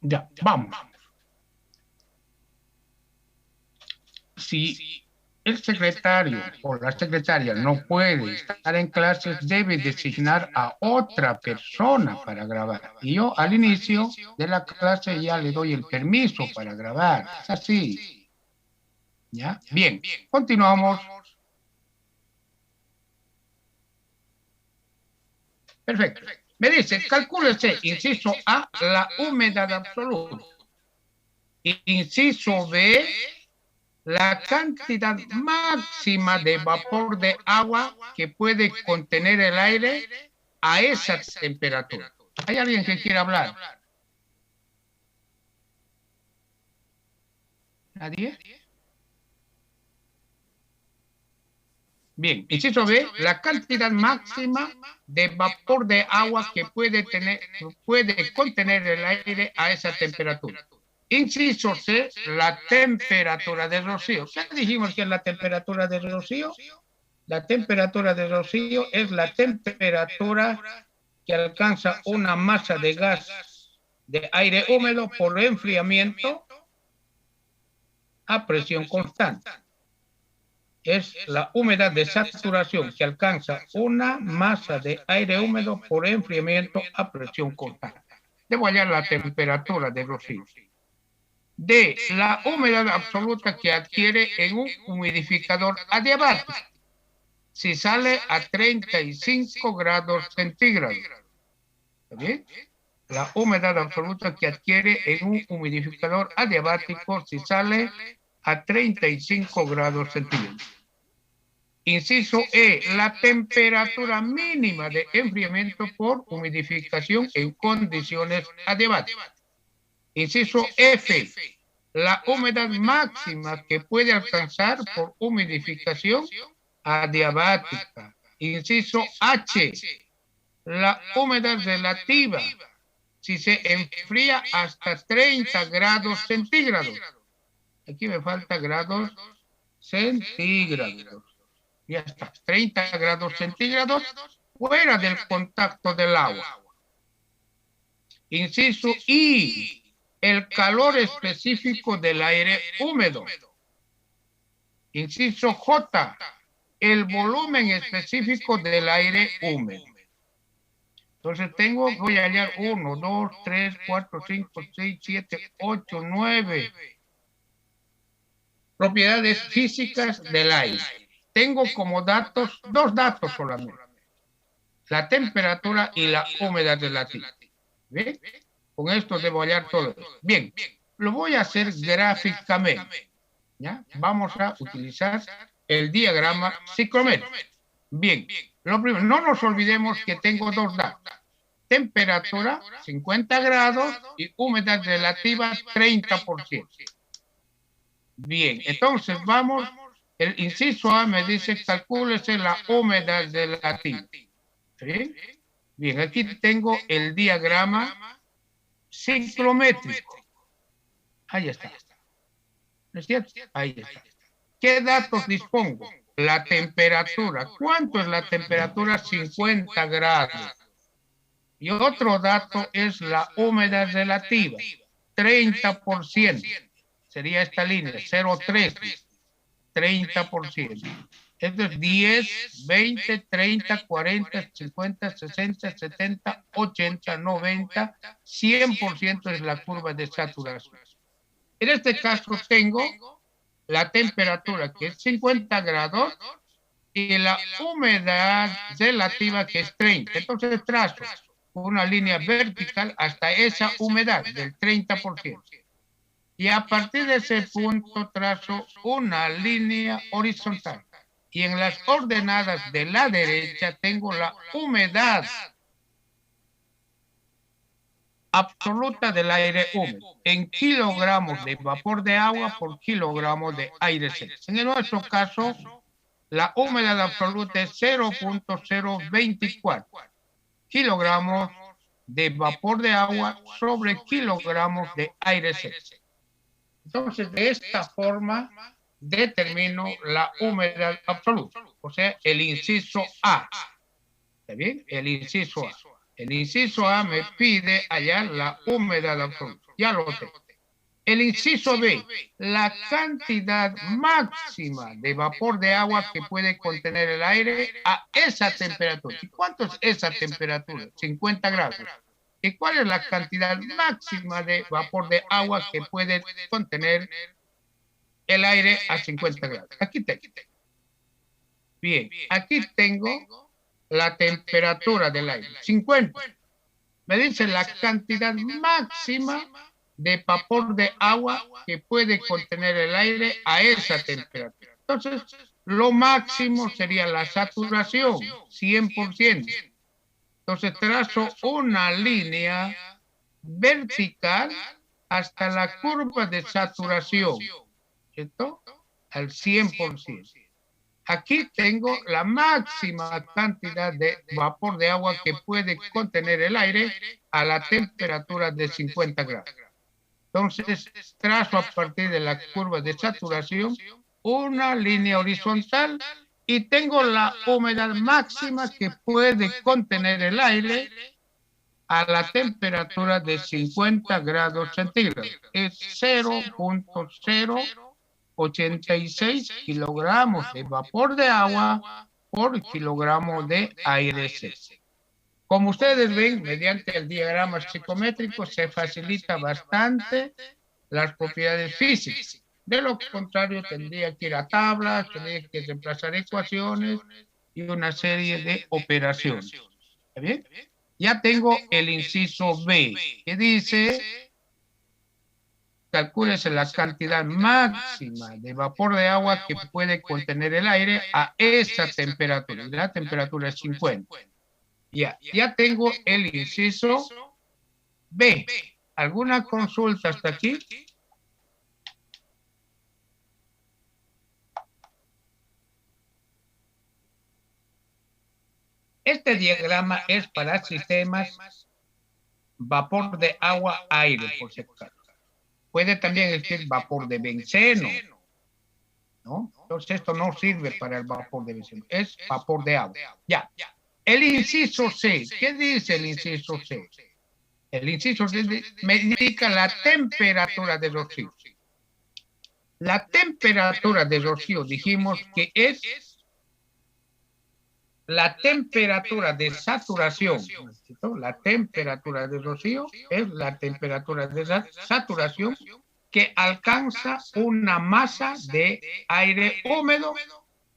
Ya, vamos. Si el secretario o la secretaria no puede estar en clases, debe designar a otra persona para grabar. Y yo al inicio de la clase ya le doy el permiso para grabar. Es así. ¿Ya? Bien, continuamos. Perfecto. Me dice, calcúlese, inciso A, la humedad absoluta. Inciso B, la cantidad máxima de vapor de agua que puede contener el aire a esa temperatura. ¿Hay alguien que quiera hablar? ¿Nadie? Bien, inciso B, la cantidad máxima de vapor de agua que puede contener el aire a esa temperatura. Inciso C, la temperatura de rocío. ¿Qué dijimos que es la temperatura de rocío? La temperatura de rocío es la temperatura que alcanza una masa de gas de aire húmedo por enfriamiento a presión constante. Es la humedad de saturación que alcanza una masa de aire húmedo por enfriamiento a presión constante. Debo hallar la temperatura de rocío. D, la humedad absoluta que adquiere en un humidificador adiabático si sale a 35 grados centígrados. ¿Está bien? La humedad absoluta que adquiere en un humidificador adiabático si sale a 35 grados centígrados. Inciso E, la temperatura mínima de enfriamiento por humidificación en condiciones adiabáticas. Inciso F, la humedad máxima que puede alcanzar por humidificación adiabática. Inciso H, la humedad relativa si se enfría hasta 30 grados centígrados. Aquí me falta grados centígrados. Ya está, 30 grados centígrados fuera del contacto del agua. Inciso I, el calor específico del aire húmedo. Inciso J, el volumen específico del aire húmedo. Entonces voy a hallar 1, 2, 3, 4, 5, 6, 7, 8, 9 propiedades físicas del aire. Tengo como datos, dos datos solamente. La temperatura y la humedad relativa. ¿Bien? Con esto debo hallar todo esto. Bien, lo voy a hacer gráficamente. ¿Ya? Vamos a utilizar el diagrama psicométrico. Bien, lo primero, no nos olvidemos que tengo dos datos. Temperatura, 50 grados, y humedad relativa, 30%. Bien, entonces vamos, el inciso A me dice, calcúlese la humedad relativa. ¿Sí? Bien, aquí tengo el diagrama ciclométrico. Ahí está. ¿No es cierto? Ahí está. ¿Qué datos dispongo? La temperatura. ¿Cuánto es la temperatura? 50 grados. Y otro dato es la humedad relativa. 30%. Sería esta línea, 0,3. 30%. Esto es 10, 20, 30, 40, 50, 60, 70, 80, 90, 100% es la curva de saturación. En este caso tengo la temperatura que es 50 grados y la humedad relativa que es 30. Entonces trazo una línea vertical hasta esa humedad del 30%. Y a partir de ese punto trazo una línea horizontal. Y en las ordenadas de la derecha tengo la humedad absoluta del aire húmedo en kilogramos de vapor de agua por kilogramos de aire seco. En nuestro caso, la humedad absoluta es 0.024 kilogramos de vapor de agua sobre kilogramos de aire seco. Entonces, de esta forma determino la humedad absoluta, o sea, el inciso A. ¿Está bien? El inciso A. El inciso A me pide hallar la humedad absoluta. ya lo tengo. El inciso B, la cantidad máxima de vapor de agua que puede contener el aire a esa temperatura. ¿Y cuánto es esa temperatura? 50 grados. ¿Y cuál es la cantidad máxima de vapor de agua que puede contener el aire a 50 grados? Aquí tengo. Bien, aquí tengo la temperatura del aire, 50. Me dice la cantidad máxima de vapor de agua que puede contener el aire a esa temperatura. Entonces, lo máximo sería la saturación, 100%. Entonces, trazo una línea vertical hasta la curva de saturación, ¿cierto? Al 100%. Aquí tengo la máxima cantidad de vapor de agua que puede contener el aire a la temperatura de 50 grados. Entonces, trazo a partir de la curva de saturación una línea horizontal y tengo la humedad máxima que puede contener el aire a la temperatura de 50 grados centígrados. Es 0.086 kilogramos de vapor de agua por kilogramo de aire seco. Como ustedes ven, mediante el diagrama psicométrico se facilita bastante las propiedades físicas. De lo contrario, tendría que ir a tablas, tendría que reemplazar ecuaciones y una serie de operaciones. ¿Está bien? Ya tengo el inciso B, que dice, calcúlese la cantidad máxima de vapor de agua que puede contener el aire a esa temperatura. Y la temperatura es 50. Ya tengo el inciso B. ¿Alguna consulta hasta aquí? Este diagrama es para sistemas vapor de agua-aire, por si acaso. Puede también existir vapor de benceno, ¿no? Entonces esto no sirve para el vapor de benceno, es vapor de agua. Ya. El inciso C, ¿qué dice el inciso C? El inciso C me indica la temperatura de rocío. La temperatura de rocío dijimos que es la temperatura de saturación. La temperatura de rocío es la temperatura de saturación que alcanza una masa de aire húmedo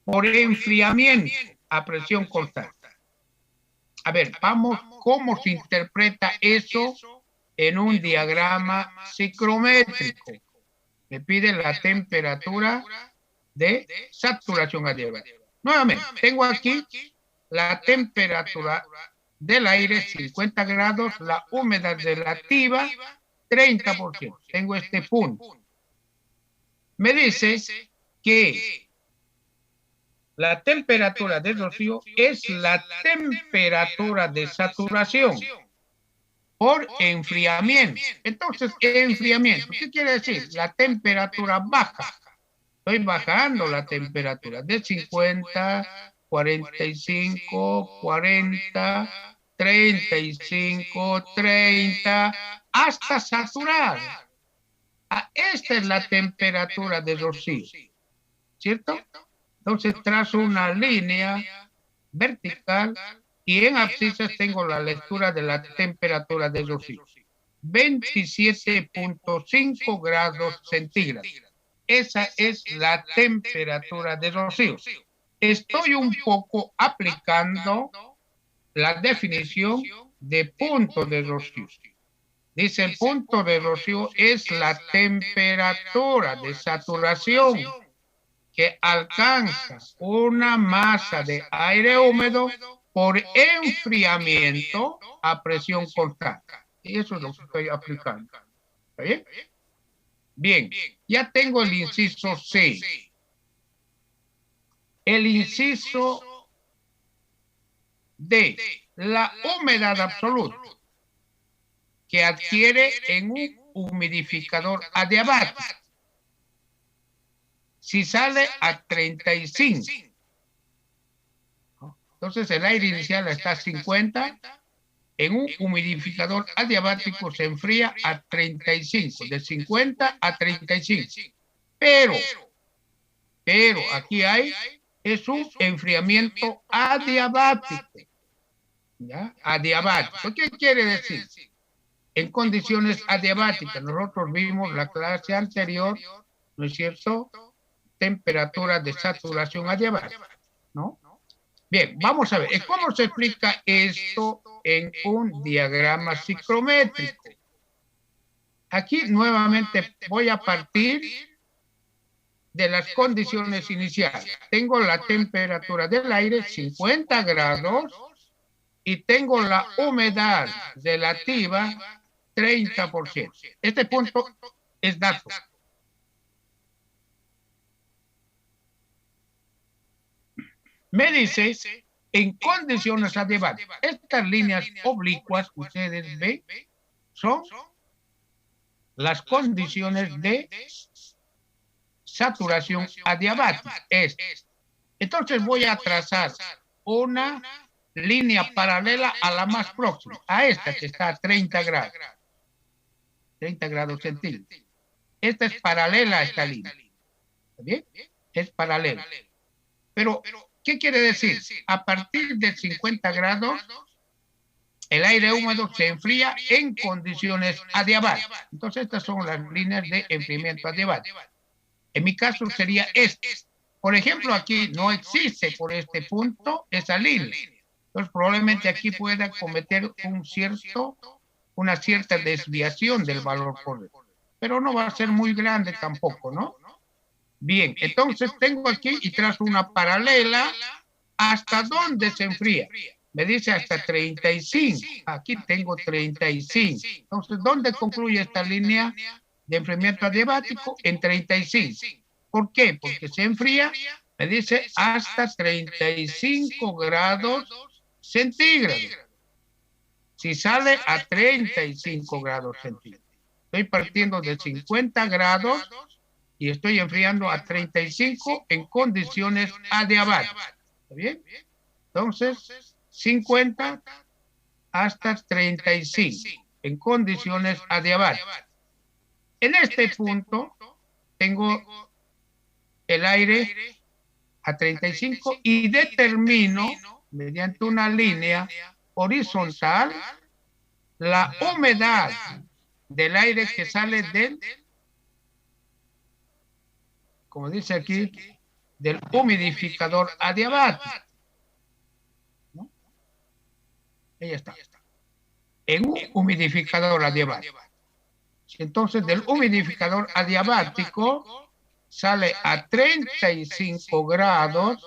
por enfriamiento a presión constante. A ver, vamos, ¿cómo se interpreta eso en un diagrama psicométrico? Me pide la temperatura de saturación adicional. Nuevamente, tengo aquí la temperatura del aire 50 grados, la humedad relativa 30%. Tengo este punto. Me dice que la temperatura de rocío es la temperatura de saturación por enfriamiento. Entonces, enfriamiento, ¿qué quiere decir? La temperatura baja. Estoy bajando la temperatura de 50, 45, 40, 35, 30, hasta saturar. Esta es la temperatura de rocío, ¿cierto? Entonces trazo una línea vertical y en abscisas tengo la lectura de la temperatura de rocío. 27.5 grados centígrados. Esa es la temperatura de rocío. Estoy un poco aplicando la definición de punto de rocío. Dice, el punto de rocío es la temperatura de saturación que alcanza una masa de aire húmedo por enfriamiento a presión constante. Y eso es lo que estoy aplicando. ¿Está bien? Bien, ya tengo el inciso C. El inciso D, la humedad absoluta que adquiere en un humidificador adiabático. Si sale a 35, entonces el aire inicial está a 50, en un humidificador adiabático se enfría a 35, de 50 a 35. Pero aquí es un enfriamiento adiabático. ¿Ya? Adiabático. ¿Qué quiere decir? En condiciones adiabáticas, nosotros vimos la clase anterior, ¿no es cierto? Temperatura de saturación adiabática, ¿no? Bien, vamos a ver, ¿cómo se explica esto en un diagrama psicométrico? Aquí nuevamente voy a partir de las condiciones iniciales. Tengo la temperatura del aire 50 grados y tengo la humedad relativa 30%. Este punto es dato. Me dice, en condiciones adiabáticas, estas líneas oblicuas, ustedes ven, son las condiciones de saturación adiabática. Entonces voy a trazar una línea paralela a la más próxima, a esta que está a 30 grados. 30 grados centígrados. Esta es paralela a esta línea. ¿Está bien? Es paralela. Pero, ¿qué quiere decir? A partir de 50 grados, el aire húmedo se enfría en condiciones adiabáticas. Entonces, estas son las líneas de enfriamiento adiabático. En mi caso sería este. Por ejemplo, aquí no existe por este punto esa línea. Entonces, probablemente aquí pueda cometer una cierta desviación del valor correcto. Pero no va a ser muy grande tampoco, ¿no? Bien, entonces tengo aquí y trazo una paralela. ¿Hasta dónde se enfría? Me dice hasta 35. Aquí tengo 35. Entonces, ¿dónde concluye esta línea de enfriamiento adiabático? En 35. ¿Por qué? Porque se enfría, me dice, hasta 35 grados centígrados. Si sale a 35 grados centígrados. Estoy partiendo de 50 grados y estoy enfriando a 35 en condiciones adiabáticas. ¿Está bien? Entonces, 50 hasta 35 en condiciones adiabáticas. En este punto tengo el aire a 35 y determino mediante una línea horizontal la humedad del aire que sale como dice aquí, del humidificador adiabático. ¿No? Ahí está. En un humidificador adiabático. Entonces, del humidificador adiabático sale a 35 grados,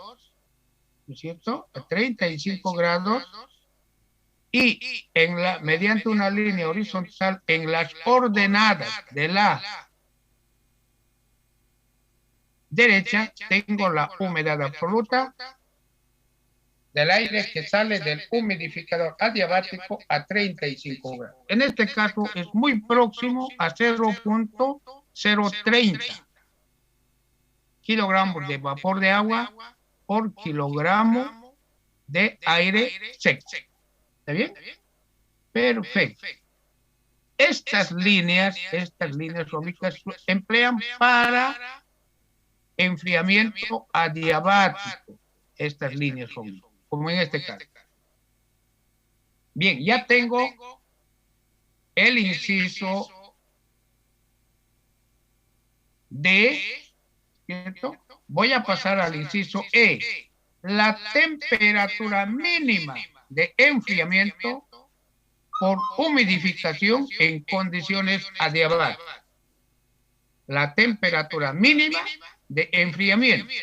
¿no es cierto? A 35 grados y mediante una línea horizontal en las ordenadas de la derecha tengo la humedad absoluta del aire que sale del humidificador adiabático a 35 grados. En este caso es muy próximo a 0.030 kilogramos de vapor de agua por kilogramo de aire seco. ¿Está bien? Perfecto. Estas líneas oblicuas se emplean para enfriamiento adiabático. Estas líneas oblicuas, como en este caso. Bien, ya tengo el inciso D, ¿cierto? Voy a pasar al inciso E. La temperatura mínima de enfriamiento por humidificación en condiciones adiabáticas. La temperatura mínima de enfriamiento.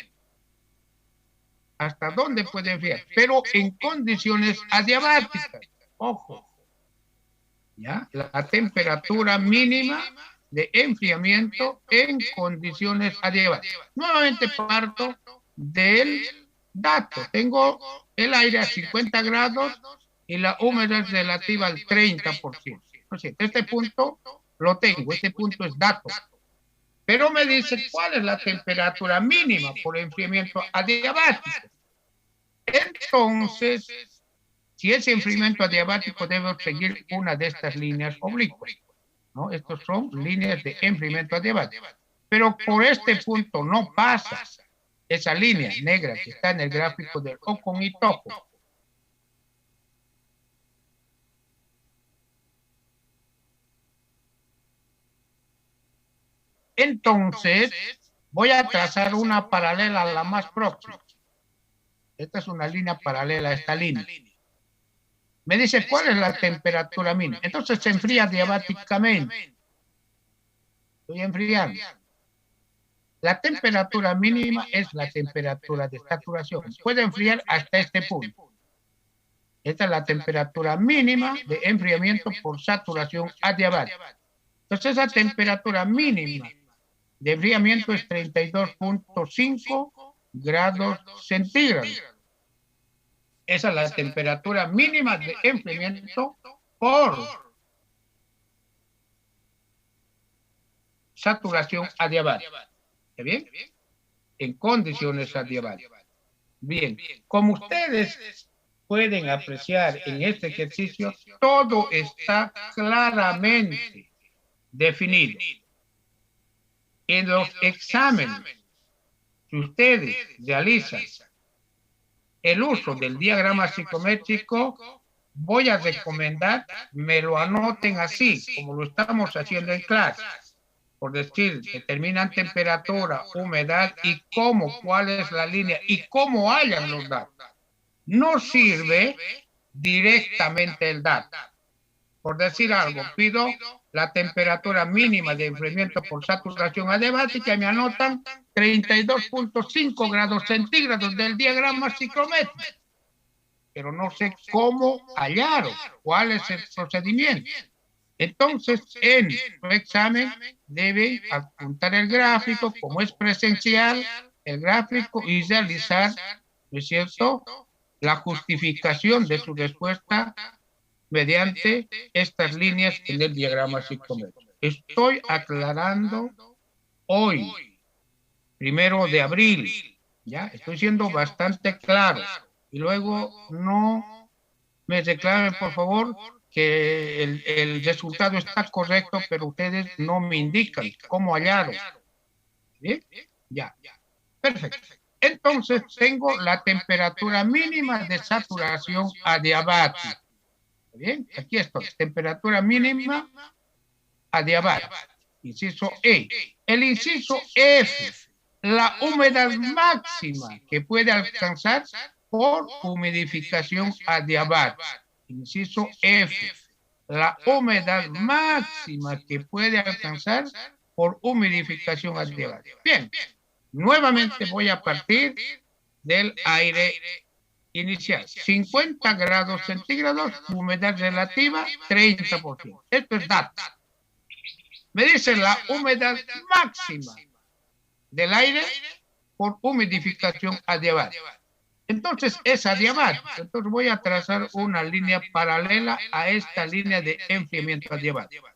¿Hasta dónde puede enfriar? Pero en condiciones adiabáticas. Ojo. ¿Ya? La temperatura mínima de enfriamiento en condiciones adiabáticas. Nuevamente parto del dato. Tengo el aire a 50 grados y la humedad relativa al 30%. Este punto lo tengo, este punto es dato. Pero me dice cuál es la temperatura mínima por enfriamiento adiabático. Entonces, Si es enfriamiento adiabático, debo seguir una de estas líneas oblicuas, ¿no? Estos son líneas de enfriamiento adiabático. Pero por este punto no pasa esa línea negra que está en el gráfico del Ocon y Tojo. Entonces, voy a trazar una paralela a la más próxima. Esta es una línea paralela a esta línea. Me dice, ¿cuál es la temperatura mínima? Entonces se enfría diabáticamente. Estoy enfriando. La temperatura mínima es la temperatura de saturación. Puede enfriar hasta este punto. Esta es la temperatura mínima de enfriamiento por saturación adiabática. Entonces esa temperatura mínima de enfriamiento es 32.5 grados centígrados. Esa es la temperatura mínima de enfriamiento por saturación adiabática. ¿Está bien? En condiciones adiabáticas. Bien, como ustedes pueden apreciar en este ejercicio, todo está claramente definido. En los exámenes, si ustedes realizan el uso del diagrama psicométrico, voy a recomendar me lo anoten así, como lo estamos haciendo en clase. Por decir, determinan temperatura, humedad y cómo, cuál es la línea y cómo hallan los datos. No sirve directamente el dato. Por decir algo, pido la temperatura mínima de enfriamiento por saturación adiabática y me anotan 32.5 grados centígrados del diagrama psicométrico. Pero no sé cómo hallaron, cuál es el procedimiento. Entonces, en su examen debe apuntar el gráfico, como es presencial, el gráfico y realizar, ¿no es cierto?, la justificación de su respuesta mediante estas líneas en el diagrama psicométrico. Estoy aclarando hoy, 1 de abril, ya estoy siendo bastante claro. Y luego no me reclamen, por favor, que el resultado está correcto, pero ustedes no me indican cómo hallaron. ¿Bien? Ya. Perfecto. Entonces tengo la temperatura mínima de saturación adiabática. Bien, aquí estoy. Temperatura mínima adiabática. Inciso E. El inciso F. La humedad máxima que puede alcanzar por humidificación adiabática. Inciso F. La humedad máxima que puede alcanzar por humidificación adiabática. Bien. Nuevamente voy a partir del aire inicial. 50 grados centígrados, humedad relativa 30%. Esto es dato. Me dice la humedad máxima del aire por humidificación adiabática. Entonces es adiabática. Entonces voy a trazar una línea paralela a esta línea de enfriamiento adiabático.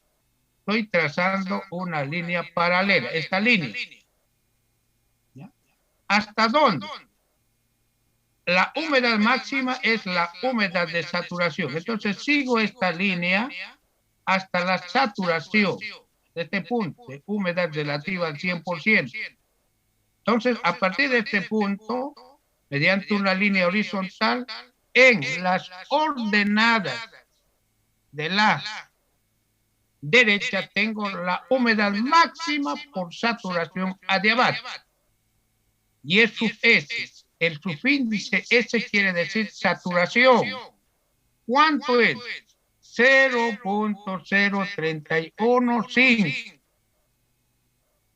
Estoy trazando una línea paralela, esta línea. ¿Hasta dónde? La humedad máxima es la humedad de saturación. Entonces sigo esta línea hasta la saturación de este punto, de humedad relativa al 100%. Entonces, a partir de este punto, mediante una línea horizontal, en las ordenadas de la derecha tengo la humedad máxima por saturación adiabática. Y es sub S. El subíndice S quiere decir saturación. ¿Cuánto es? 0.0315.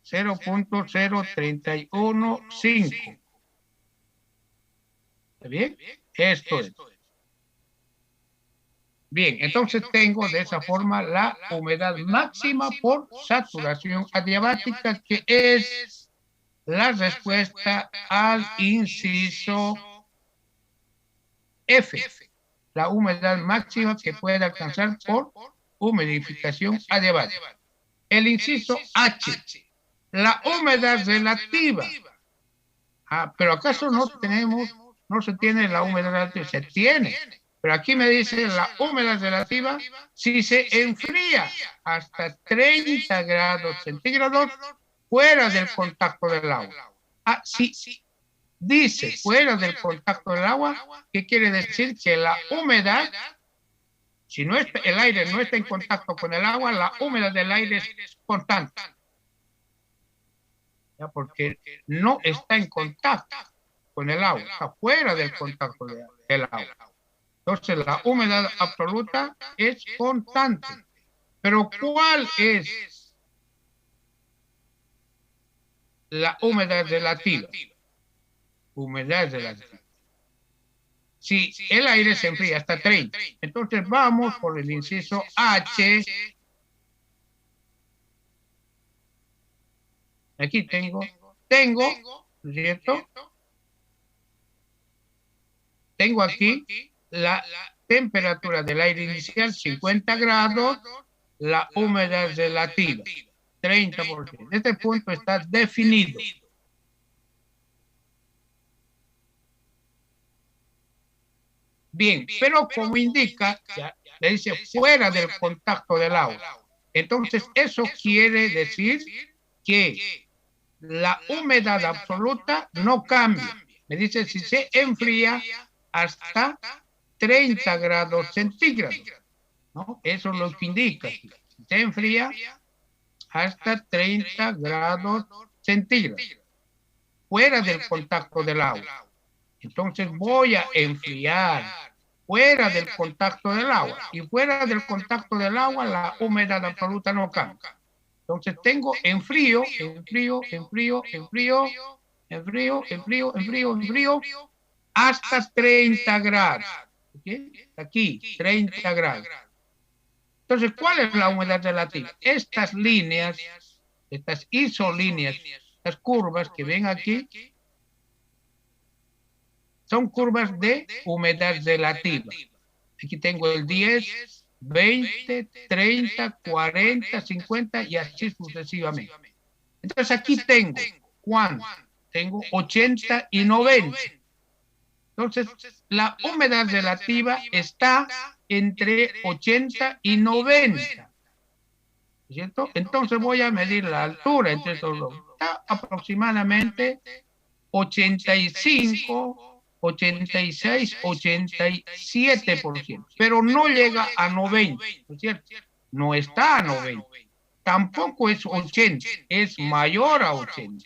0.0315. ¿Está bien? Esto es. Bien, entonces tengo de esa forma la humedad máxima por saturación adiabática, que es la respuesta al inciso F, la humedad máxima que puede alcanzar por humidificación adiabática. El inciso H, la humedad relativa. Pero ¿acaso no se tiene la humedad relativa? Se tiene. Pero aquí me dice la humedad relativa si se enfría hasta 30 grados centígrados fuera del contacto del agua. Ah, sí, dice fuera del contacto del agua, ¿qué quiere decir? Que la humedad, si no está, el aire no está en contacto con el agua, la humedad del aire es constante. ¿Ya? Porque no está en contacto con el agua, está fuera del contacto del agua. Entonces la humedad absoluta es constante. Pero ¿cuál es la humedad relativa? Humedad relativa. Si el aire se enfría hasta 30, entonces vamos por el inciso H. Aquí tengo, ¿no es cierto? Tengo aquí la temperatura del aire inicial, 50 grados, la humedad relativa, 30%. Este punto está definido. Bien, pero como indica, ya, le dice fuera del contacto del agua. Entonces, eso quiere decir que la humedad absoluta no cambia. Me dice si se enfría hasta 30 grados centígrados, ¿no? Eso es lo que indica. Si se enfría hasta 30 grados centígrados, fuera del contacto del agua. Entonces voy a enfriar fuera del contacto del agua. Y fuera del contacto del agua, la humedad absoluta no cambia. Entonces tengo enfrío, hasta 30 grados. ¿Okay? Aquí, 30 grados. Entonces, ¿cuál es la humedad relativa? Estas líneas, estas isolíneas, las curvas que ven aquí, son curvas de humedad relativa. Aquí tengo el 10, 20, 30, 40, 50 y así sucesivamente. Entonces aquí tengo, ¿cuánto? Tengo 80 y 90. Entonces, la humedad relativa está entre 80 y 90. ¿Cierto? Entonces voy a medir la altura entre estos dos. Está aproximadamente 85, 86, 87%, pero no llega a 90, ¿no es cierto? No está a 90, tampoco es 80, es mayor a 80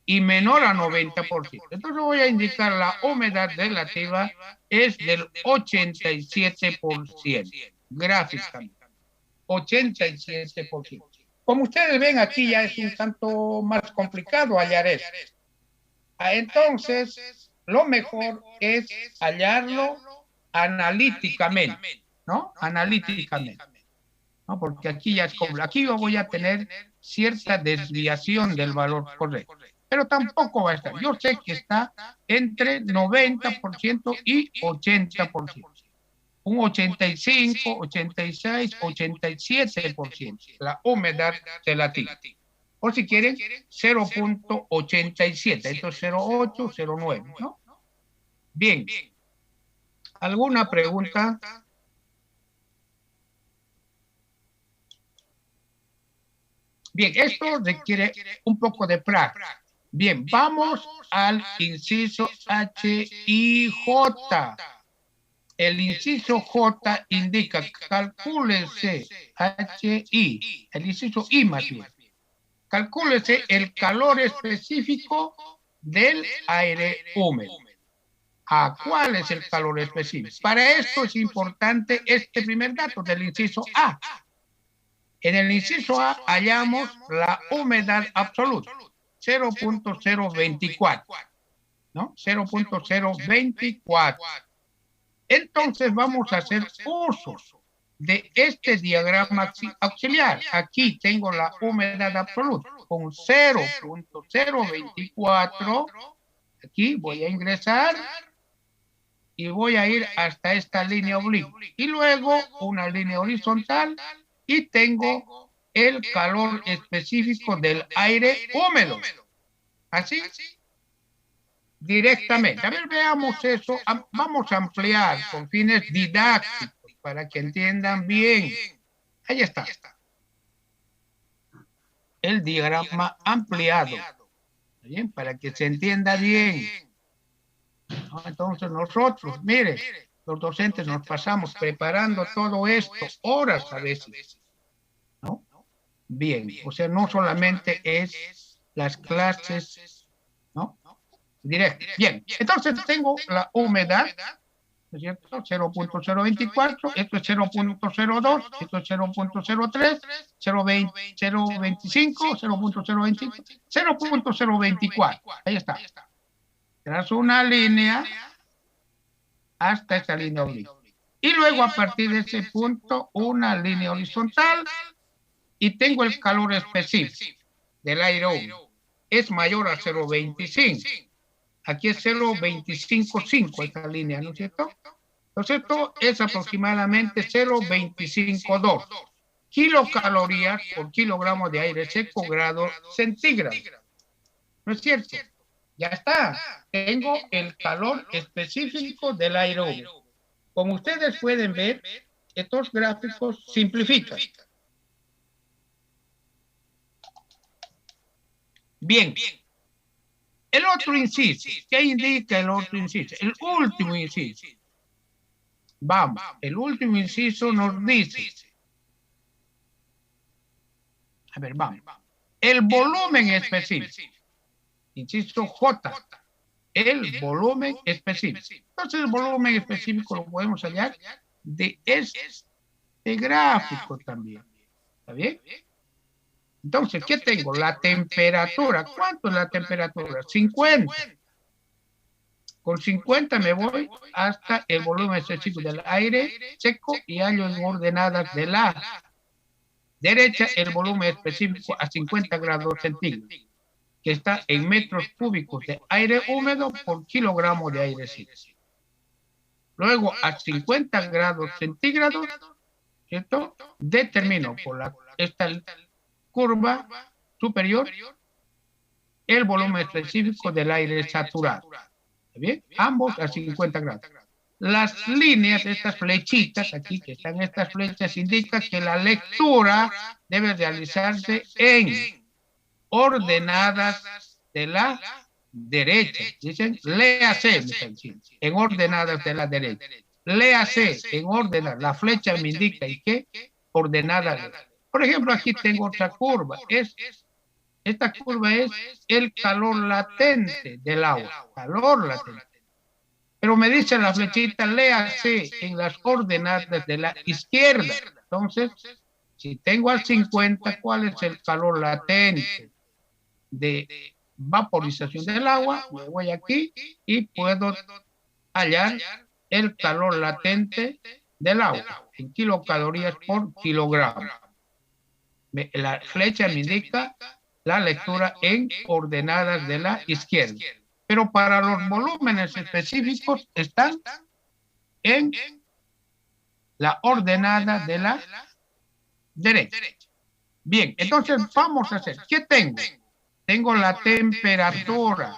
y menor a 90%. Entonces voy a indicar la humedad relativa es del 87%, gráficamente, 87%. Como ustedes ven, aquí ya es un tanto más complicado hallar esto. Entonces, lo mejor es hallarlo analíticamente, ¿no? Analíticamente, ¿no? Porque aquí ya es como, aquí yo voy a tener cierta desviación del valor correcto, pero tampoco va a estar. Yo sé que está entre 90% y 80%. Un 85, 86, 87%, la humedad relativa. O si quieren, 0.87, esto es 0.8, 0.9, ¿no? Bien. ¿Alguna pregunta? Bien, esto requiere un poco de práctica. Bien, vamos al inciso H y J. El inciso J indica, calcúlese HI, el inciso I más bien. Calcúlese el calor específico del aire húmedo. ¿A cuál es el calor específico? Para esto es importante este primer dato del inciso A. En el inciso A hallamos la humedad absoluta, 0.024, ¿no? 0.024. Entonces vamos a hacer uso de este diagrama auxiliar. Aquí tengo la humedad absoluta con 0.024. Aquí voy a ingresar y voy a ir hasta esta línea oblicua. Y luego una línea horizontal y tengo el calor específico del aire húmedo. ¿Así? directamente. A ver, veamos eso. Vamos a ampliar con fines didácticos para que entiendan bien. Ahí está. El diagrama ampliado. ¿Bien? Para que se entienda bien. ¿No? Entonces nosotros, mire, los docentes nos pasamos preparando todo esto, horas a veces. ¿No? Bien, o sea, no solamente es las clases, ¿no? Directo. Bien, entonces tengo la humedad, ¿no es cierto? 0.024, esto es 0.02, esto es 0.03, 0.25, 0.025, 0.024. Ahí está. Trazo una línea hasta esta línea obliqua. Y luego a partir de ese punto, una línea horizontal y tengo el calor específico del aire húmedo. Es mayor a 0.25. Aquí es 0.255 esta línea, ¿no es cierto? Entonces esto es aproximadamente 0.252 kilocalorías por kilogramo de aire seco grado centígrado. ¿No es cierto? Ya está. Tengo el calor específico del aire húmedo. Como ustedes pueden ver, estos gráficos simplifican. Bien. El otro inciso. ¿Qué indica el otro inciso? El último inciso. Vamos, el último inciso nos dice. A ver, vamos. El volumen específico. Inciso J. El volumen específico. Entonces el volumen específico lo podemos hallar de este gráfico también. ¿Está bien? Entonces, ¿qué tengo? La temperatura. ¿Cuánto es la temperatura? 50. Con 50 me voy hasta el volumen específico del aire seco y hallo en ordenadas de la derecha el volumen específico a 50 grados centígrados, que está en metros cúbicos de aire húmedo por kilogramo de aire seco. Luego, a 50 grados centígrados, ¿cierto? Determino por esta curva superior el volumen específico del aire saturado. ¿Está bien? Ambos a 50 grados. Las líneas, estas flechitas, aquí que están estas flechas, indican que la lectura debe realizarse en ordenadas de la derecha. Dicen, léase, me están diciendo, en ordenadas de la derecha. Léase en ordenadas. La flecha me indica, ¿y qué? Ordenadas. Por ejemplo, aquí tengo otra curva. Esta curva es el calor latente del agua. Calor latente. Pero me dice la flechita, léase en las ordenadas de la izquierda. Entonces, si tengo al 50, ¿cuál es el calor latente de vaporización del agua? Me voy aquí y puedo hallar el calor latente del agua en kilocalorías por kilogramo. La flecha me indica la lectura en ordenadas de la izquierda. Pero para los volúmenes específicos están en la ordenada de la derecha. Bien, entonces vamos a hacer, ¿qué tengo? Tengo la temperatura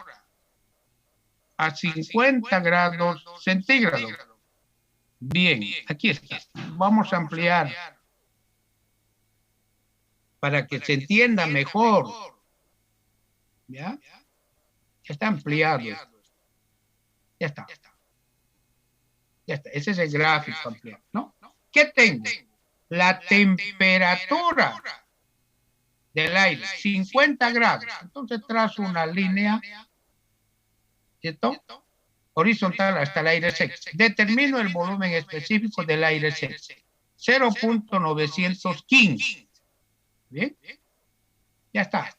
a 50 grados centígrados. Bien, aquí está. Vamos a ampliar para que se entienda mejor. ¿Ya? Está ampliado. Ya está. Ya está. Ese es el gráfico ampliado, ¿no? ¿Qué tengo? La temperatura del aire, 50 grados. Entonces trazo una línea, ¿cierto? Horizontal hasta el aire seco. Determino el volumen específico del aire seco. 0.915. ¿Bien? Ya está.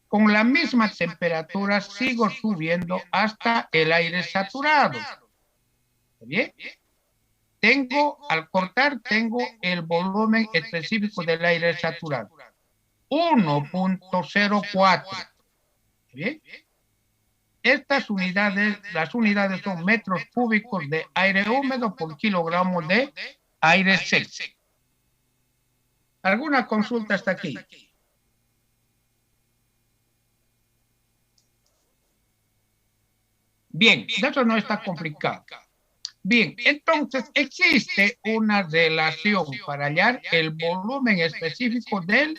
Con la misma temperatura sigo subiendo hasta el aire saturado. ¿Bien? Al cortar, tengo el volumen específico del aire saturado. 1.04. ¿Bien? Estas unidades, las unidades son metros cúbicos de aire húmedo por kilogramo de aire seco. ¿Alguna consulta hasta aquí? Bien, eso no está complicado. Bien, entonces existe una relación para hallar el volumen específico del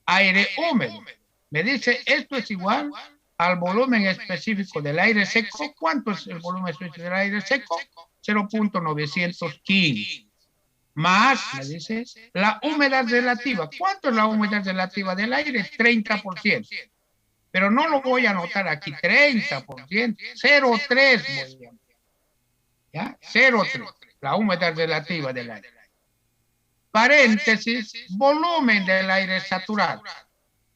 aire húmedo. Me dice, esto es igual al volumen específico del aire seco. ¿Cuánto es el volumen específico del aire seco? 0.915. Más, me dice, la humedad relativa. ¿Cuánto es la humedad relativa del aire? 30%. Pero no lo voy a anotar aquí, 30%, 0,3 voy a anotar. ¿Ya? 0,3, la humedad relativa del aire. Paréntesis, volumen del aire saturado.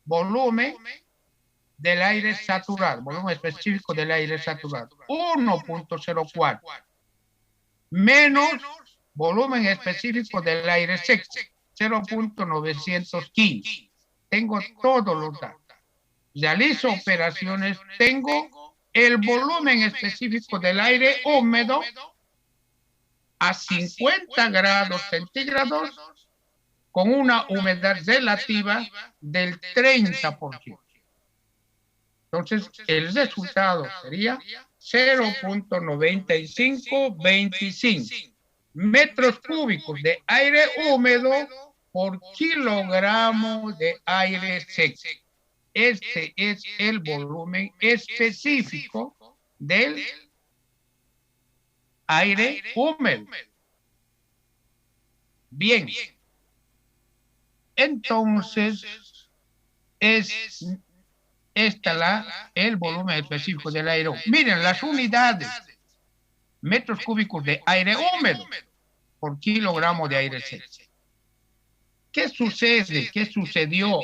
Volumen del aire saturado, volumen específico del aire saturado. 1.04. Menos volumen específico del aire seco. 0.915. Tengo todos los datos. Realizo operaciones, tengo el volumen específico del aire húmedo a 50 grados centígrados con una humedad relativa del 30%. Entonces, el resultado sería 0.9525 metros cúbicos de aire húmedo por kilogramo de aire seco. Este es el volumen específico del aire húmedo. Bien. Entonces, es el volumen específico del aire húmedo. Miren, las unidades, metros cúbicos de aire húmedo por kilogramo de aire seco. ¿Qué sucede? ¿Qué sucedió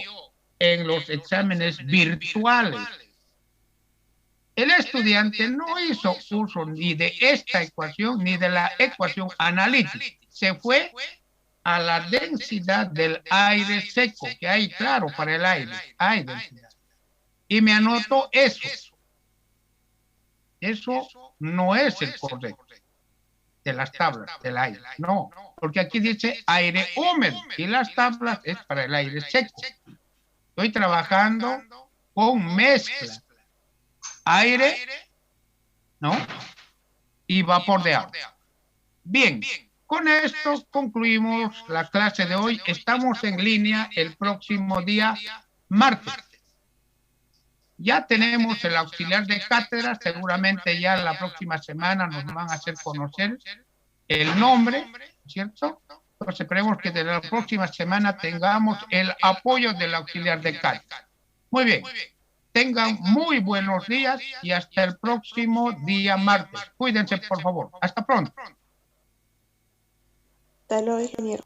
en los exámenes virtuales? El estudiante no hizo uso ni de esta ecuación ni de la ecuación analítica. Se fue a la densidad del aire seco, que hay, claro, para el aire, hay densidad. Y me anotó eso. Eso no es el correcto de las tablas del aire, no, porque aquí dice aire húmedo y las tablas es para el aire seco. Estoy trabajando con mezcla, aire, ¿no? Y vapor de agua. Bien, con esto concluimos la clase de hoy. Estamos en línea el próximo día, martes. Ya tenemos el auxiliar de cátedra, seguramente ya la próxima semana nos van a hacer conocer el nombre, ¿cierto? Entonces esperemos que de la próxima semana tengamos el apoyo del auxiliar de cátedra. Muy bien, tengan muy buenos días y hasta el próximo día martes. Cuídense, por favor. Hasta pronto. Hasta luego, ingeniero.